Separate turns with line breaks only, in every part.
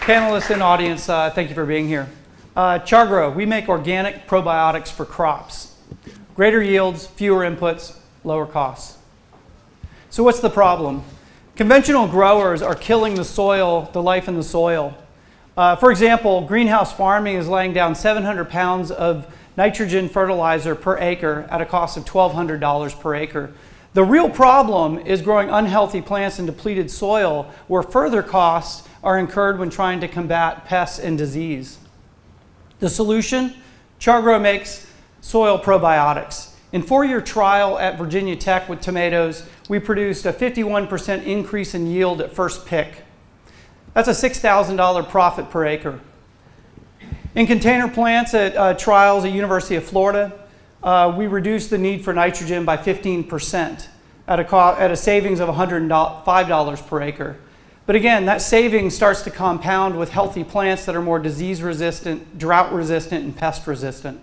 Panelists and audience, thank you for being here. CharGrow, we make organic probiotics for crops. Greater yields, fewer inputs, lower costs. So what's the problem? Conventional growers are killing the soil, the life in the soil. For example, greenhouse farming is laying down 700 pounds of nitrogen fertilizer per acre at a cost of $1,200 per acre. The real problem is growing unhealthy plants in depleted soil, where further costs are incurred when trying to combat pests and disease. The solution? CharGrow makes soil probiotics. In 4-year trial at Virginia Tech with tomatoes, we produced a 51% increase in yield at first pick. That's a $6,000 profit per acre. In container plants at trials at University of Florida, we reduced the need for nitrogen by 15% at a savings of $105 per acre. But again, that savings starts to compound with healthy plants that are more disease resistant, drought resistant, and pest resistant.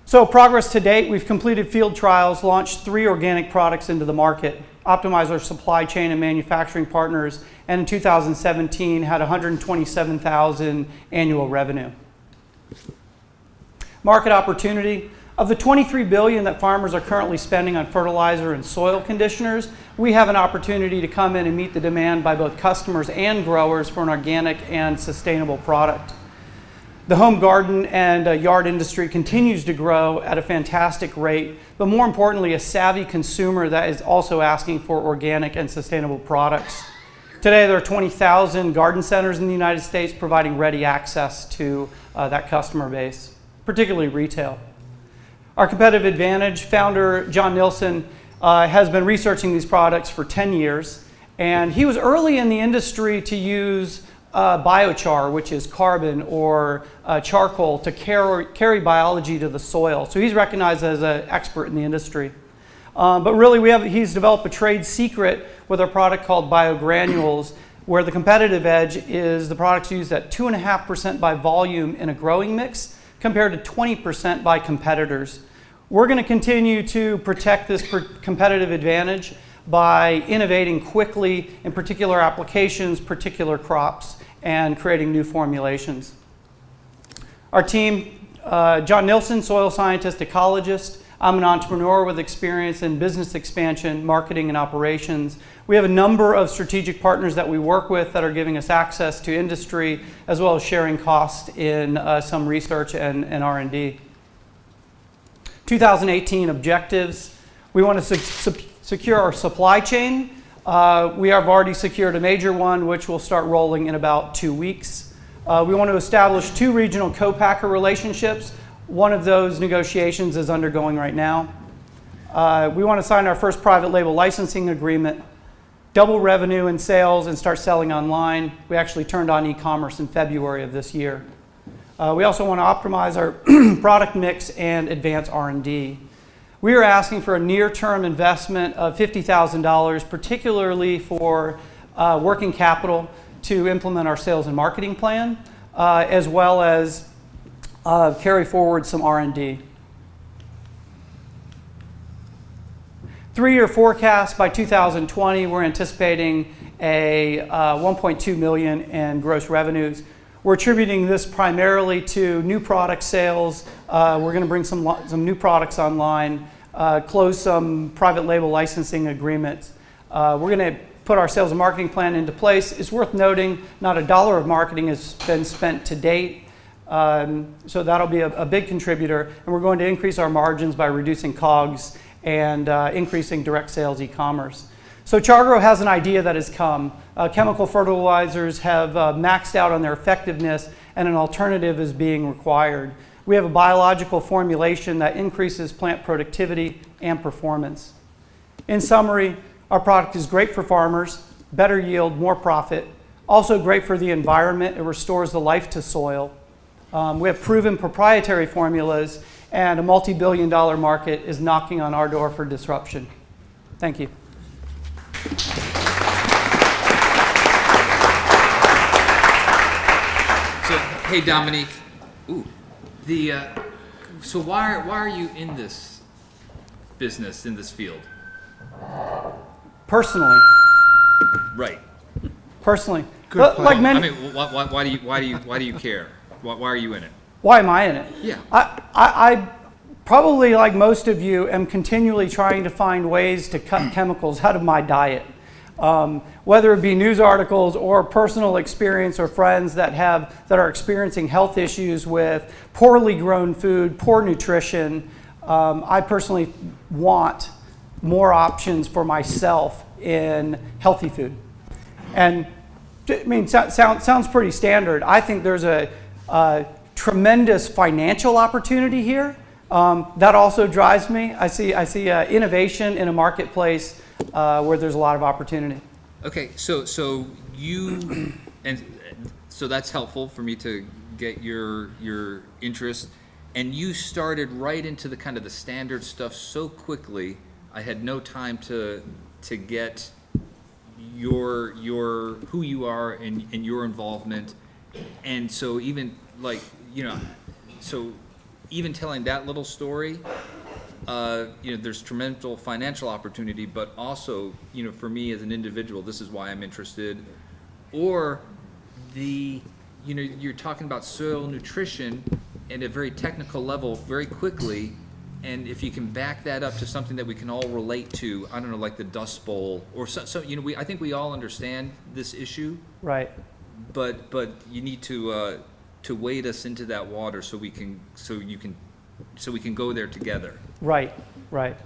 So progress to date, we've completed field trials, launched 3 organic products into the market, optimized our supply chain and manufacturing partners, and in 2017 had $127,000 annual revenue. Market opportunity. Of the $23 billion that farmers are currently spending on fertilizer and soil conditioners, we have an opportunity to come in and meet the demand by both customers and growers for an organic and sustainable product. The home garden and yard industry continues to grow at a fantastic rate, but more importantly, a savvy consumer that is also asking for organic and sustainable products. Today, there are 20,000 garden centers in the United States providing ready access to that customer base, particularly retail. Our competitive advantage, founder John Nilsson has been researching these products for 10 years, and he was early in the industry to use biochar, which is carbon or charcoal, to carry biology to the soil. So he's recognized as an expert in the industry. But really, he's developed a trade secret with a product called biogranules, where the competitive edge is the products used at 2.5% by volume in a growing mix, compared to 20% by competitors. We're going to continue to protect this competitive advantage by innovating quickly in particular applications, particular crops, and creating new formulations. Our team, John Nilsson, soil scientist, ecologist. I'm an entrepreneur with experience in business expansion, marketing, and operations. We have a number of strategic partners that we work with that are giving us access to industry, as well as sharing costs in some research and R&D. 2018 objectives. We want to secure our supply chain. We have already secured a major one, which will start rolling in about 2 weeks. We want to establish 2 regional co-packer relationships. One of those negotiations is undergoing right now. We want to sign our first private label licensing agreement, double revenue in sales, and start selling online. We actually turned on e-commerce in February of this year. We also want to optimize our product mix and advance R&D. We are asking for a near-term investment of $50,000, particularly for working capital to implement our sales and marketing plan, as well as carry forward some R&D. 3-year forecast by 2020, we're anticipating a $1.2 million in gross revenues. We're attributing this primarily to new product sales. We're going to bring some new products online, close some private label licensing agreements. We're going to put our sales and marketing plan into place. It's worth noting not a dollar of marketing has been spent to date. So that'll be a big contributor, and we're going to increase our margins by reducing COGS and increasing direct sales e-commerce. So CharGrow has an idea that has come. Chemical fertilizers have maxed out on their effectiveness, and an alternative is being required. We have a biological formulation that increases plant productivity and performance. In summary, our product is great for farmers, better yield, more profit, also great for the environment. It restores the life to soil. We have proven proprietary formulas, and a multi-billion-dollar market is knocking on our door for disruption. Thank you.
So, hey, Dominique. So why are you in this business, in this field?
Personally.
Right.
Personally,
Good
like
plan.
many,
I mean, why do you care? Why are you in it?
why am I in it?
Yeah.
I probably, like most of you, am continually trying to find ways to cut chemicals out of my diet. Whether it be news articles or personal experience or friends that are experiencing health issues with poorly grown food, poor nutrition. I personally want more options for myself in healthy food. And I mean, sounds pretty standard. I think there's a tremendous financial opportunity here. That also drives me. I see innovation in a marketplace where there's a lot of opportunity.
Okay, so you and so that's helpful for me to get your interest. And you started right into the kind of the standard stuff so quickly. I had no time to get your who you are and your involvement. And so even like, so even telling that little story, there's tremendous financial opportunity, but also, for me as an individual, this is why I'm interested. Or you're talking about soil nutrition at a very technical level very quickly, and if you can back that up to something that we can all relate to, I don't know, like the Dust Bowl, or so I think we all understand this issue,
Right.
but you need to wade us into that water so we can go there together.
Right.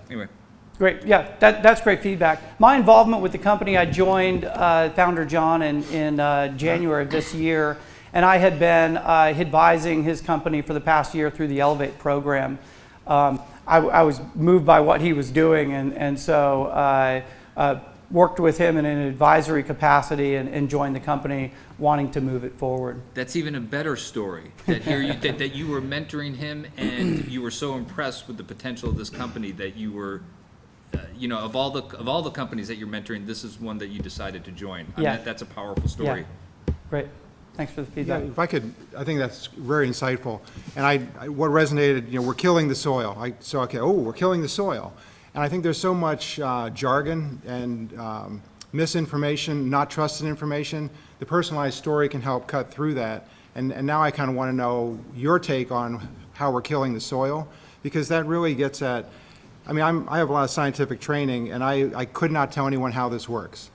Anyway.
Great. Yeah, that's great feedback. My involvement with the company, I joined founder John in January of this year, and I had been advising his company for the past year through the Elevate program. I was moved by what he was doing, and so I worked with him in an advisory capacity and joined the company wanting to move it forward.
That's even a better story, that here that you were mentoring him and you were so impressed with the potential of this company that you were, of all the companies that you're mentoring, this is one that you decided to join. I mean, that's a powerful story.
Yeah. Great. Thanks for the feedback.
Yeah, if I could, I think that's very insightful. And what resonated, we're killing the soil. We're killing the soil. And I think there's so much jargon and misinformation, not trusted information. The personalized story can help cut through that. And now I kind of want to know your take on how we're killing the soil, because that really gets at, I have a lot of scientific training, and I could not tell anyone how this works.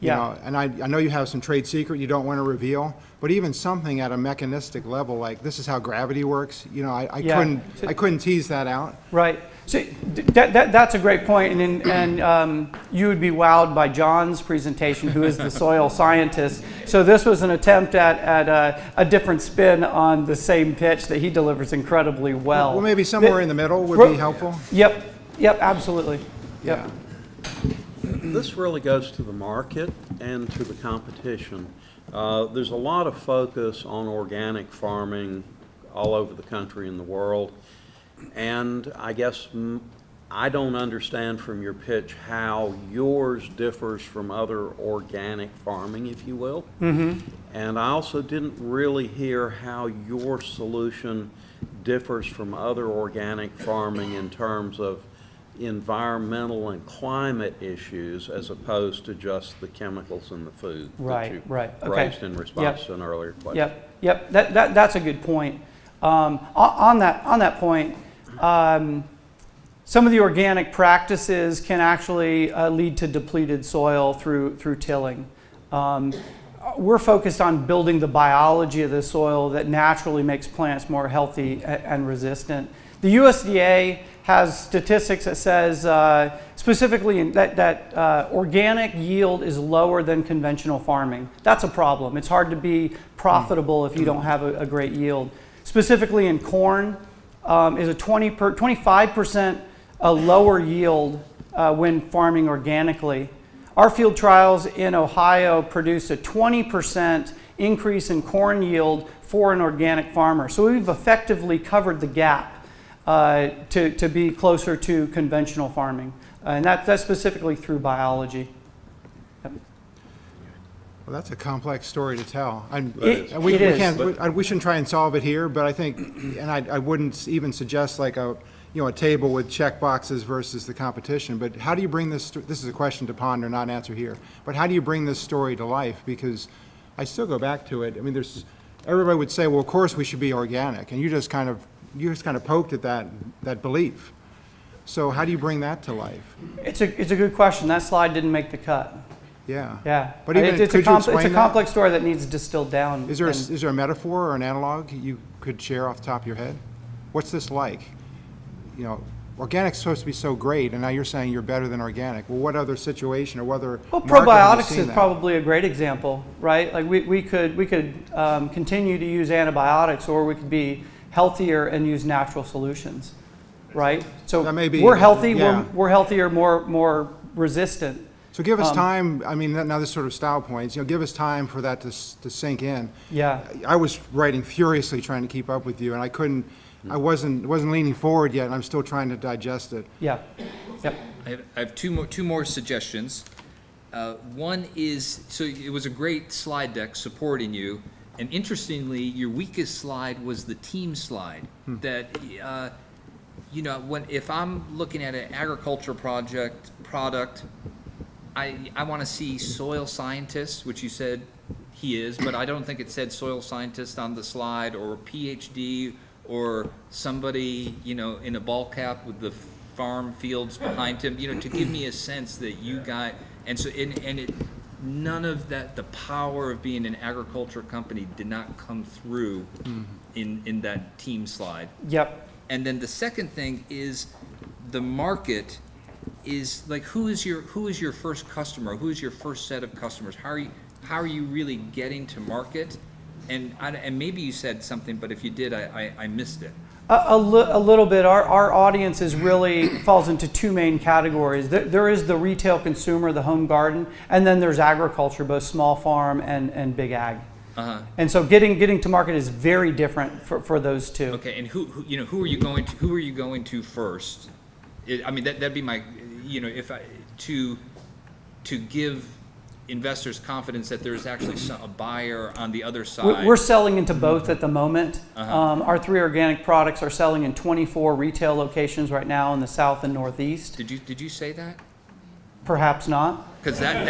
And I know you have some trade secret you don't want to reveal, but even something at a mechanistic level, like this is how gravity works, I couldn't tease that out.
Right. So that's a great point, and you would be wowed by John's presentation, who is the soil scientist. So this was an attempt at a different spin on the same pitch that he delivers incredibly well.
Well, maybe somewhere in the middle would be helpful.
Yep, absolutely. Yep.
Yeah.
This really goes to the market and to the competition. There's a lot of focus on organic farming all over the country and the world. And I guess I don't understand from your pitch how yours differs from other organic farming, if you will. Mm-hmm. And I also didn't really hear how your solution differs from other organic farming in terms of environmental and climate issues as opposed to just the chemicals in the food that you raised in response to an earlier question.
Yep. That's a good point. On that point, some of the organic practices can actually lead to depleted soil through tilling. We're focused on building the biology of the soil that naturally makes plants more healthy and resistant. The USDA has statistics that says specifically that organic yield is lower than conventional farming. That's a problem. It's hard to be profitable if you don't have a great yield. Specifically in corn, is a 25% lower yield when farming organically. Our field trials in Ohio produced a 20% increase in corn yield for an organic farmer. So we've effectively covered the gap to be closer to conventional farming. And that's specifically through biology. Yep.
Well, that's a complex story to tell. We shouldn't try and solve it here, but I think, and I wouldn't even suggest like a table with check boxes versus the competition, but how do you bring this is a question to ponder, not answer here, but how do you bring this story to life? Because I still go back to it. I mean, everybody would say, well, of course we should be organic, and you just kind of poked at that belief. So how do you bring that to life?
It's a good question. That slide didn't make the cut.
Yeah.
Yeah.
But even,
it's
could you explain
it's a
that?
complex story that needs distilled down.
Is there a metaphor or an analog you could share off the top of your head? What's this like? You know, organic's supposed to be so great, and now you're saying you're better than organic. Well, what other situation or whether
Well,
market have you
probiotics
seen
is
that?
probably a great example, right? Like we could continue to use antibiotics, or we could be healthier and use natural solutions, right? So
That may be-
we're healthy.
yeah.
We're healthier, more resistant.
So give us time. I mean, now this sort of style points. You know, give us time for that to sink in.
Yeah.
I was writing furiously trying to keep up with you, and I couldn't. I wasn't leaning forward yet, and I'm still trying to digest it.
Yeah. Yep.
I have two more suggestions. One is, so it was a great slide deck supporting you, and interestingly, your weakest slide was the team slide. That, you know, if I'm looking at an agriculture product, I want to see soil scientist, which you said he is, but I don't think it said soil scientist on the slide, or a PhD, or somebody, you know, in a ball cap with the farm fields behind him, you know, to give me a sense that you got, and so, none of that, the power of being an agriculture company did not come through in that team slide.
Yep.
And then the second thing is the market is like, who is your first customer? Who is your first set of customers? How are you really getting to market? And maybe you said something, but if you did, I missed it.
A little bit. Our audience is really falls into two main categories. There is the retail consumer, the home garden, and then there's agriculture, both small farm and big ag.
Uh-huh.
And so getting to market is very different for those two.
Okay, and who are you going to first? I mean, that'd be my, you know, if I to give investors confidence that there's actually a buyer on the other side.
We're selling into both at the moment.
Uh-huh.
Our 3 organic products are selling in 24 retail locations right now in the South and Northeast.
Did you say that?
Perhaps not.
Because that I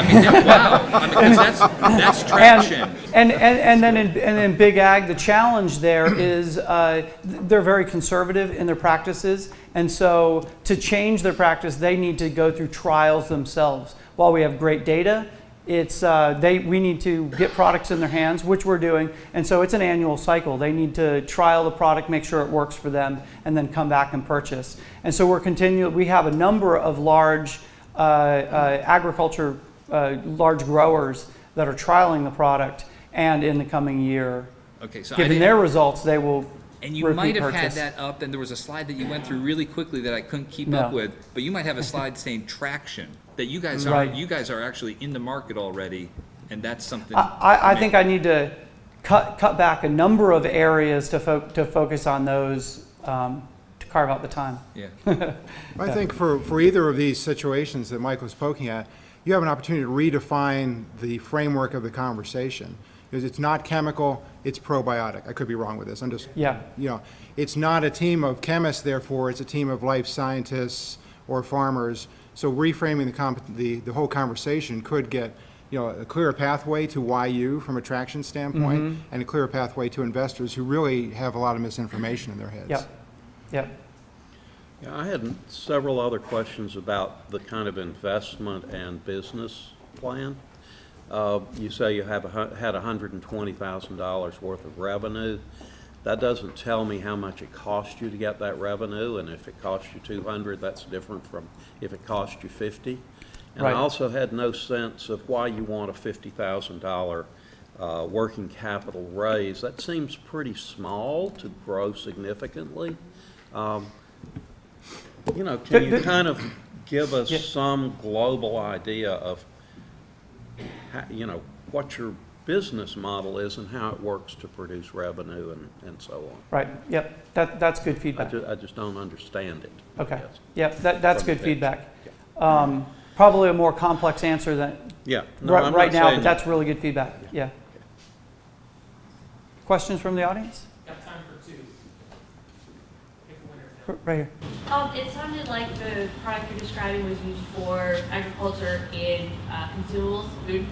mean, wow. I mean, 'cause that's traction.
And then in big ag, the challenge there is they're very conservative in their practices, and so to change their practice, they need to go through trials themselves. While we have great data, we need to get products in their hands, which we're doing, and so it's an annual cycle. They need to trial the product, make sure it works for them, and then come back and purchase. And so we have a number of large agriculture, large growers that are trialing the product, and in the coming year,
Okay, so
given their results, they will
and you
repeat
might have
purchase.
had that up, and there was a slide that you went through really quickly that I couldn't keep
No.
up with. But you might have a slide saying traction, that you guys are
Right.
you guys are actually in the market already, and that's something.
I think I need to cut back a number of areas to focus on those to carve out the time.
Yeah.
I think for either of these situations that Mike was poking at, you have an opportunity to redefine the framework of the conversation. Because it's not chemical, it's probiotic. I could be wrong with this. I'm just,
Yeah.
you know, it's not a team of chemists, therefore, it's a team of life scientists or farmers. So reframing the whole conversation could get, you know, a clearer pathway to why you from a traction standpoint, and a clearer pathway to investors who really have a lot of misinformation in their heads.
Yep. Yep.
Yeah, I had several other questions about the kind of investment and business plan. You say you had $120,000 worth of revenue. That doesn't tell me how much it cost you to get that revenue, and if it cost you 200, that's different from if it cost you 50. And
Right.
I also had no sense of why you want a $50,000 working capital raise. That seems pretty small to grow significantly. You know, can you kind of give us some global idea of how, you know, what your business model is and how it works to produce revenue and so on?
Right. Yep. That's good feedback.
I just don't understand it. I
Okay.
guess.
Yep. That's
From
good
the
feedback.
Yeah.
Probably a more complex answer than
Yeah. No,
right,
I'm
right
not
now,
saying
but that's really good feedback. Yeah. Questions from the audience?
Got time for 2. Pick a winner.
Right here.
It sounded like the product you're describing was used for agriculture and consumables, food.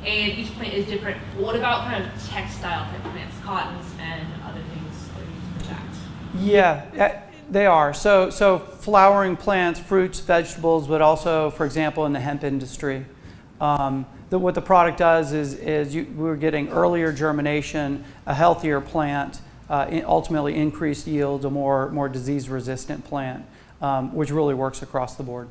and each plant is different. What about kind of textile type plants, cottons and other things that are used for that?
Yeah, they are. So flowering plants, fruits, vegetables, but also, for example, in the hemp industry. What the product does is we're getting earlier germination, a healthier plant, ultimately increased yields, a more disease-resistant plant, which really works across the board.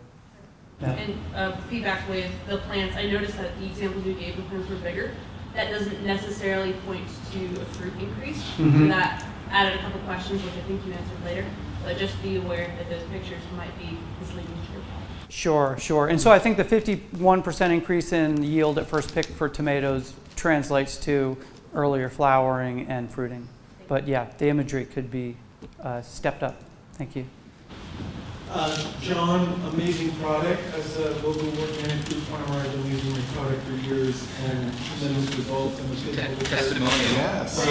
Yeah.
And feedback with the plants, I noticed that the examples you gave, the plants were bigger. That doesn't necessarily point to a fruit increase. So that added a couple questions, which I think you answered later. But just be aware that those pictures might be misleading to your point.
Sure. And so I think the 51% increase in yield at first pick for tomatoes translates to earlier flowering and fruiting. But yeah, the imagery could be stepped up. Thank you.
John, amazing product. As a local organic food farmer, I've been using your product for years and tremendous results. I'm a big believer.
Testimonial.
Yes.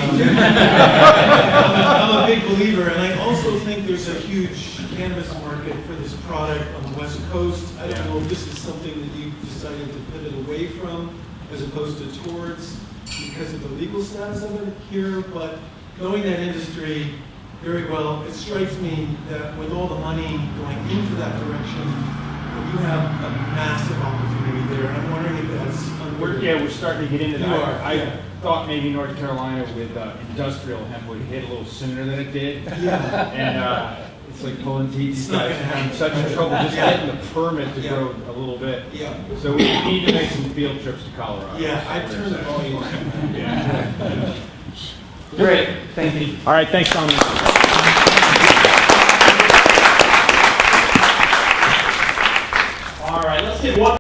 I'm a big believer, and I also think there's a huge cannabis market for this product on the West Coast. I don't know if this is something that you've decided to pivot away from as opposed to towards because of the legal status of it here, but knowing that industry very well, it strikes me that with all the money going into that direction, you have a massive opportunity there. And I'm wondering if that's
We're starting to get into that.
You are,
I
yeah.
thought maybe North Carolina with industrial hemp would hit a little sooner than it did.
Yeah.
And it's like pulling teeth.
It's
These
not
guys
gonna
are having
happen.
such trouble just
Yeah.
getting the permit to
Yeah.
grow a little bit.
Yeah.
So we need to make some field trips to Colorado.
Yeah, I turned the volume on.
Yeah.
Great. Thank you.
All right, thanks, Tom.
All right, let's get one.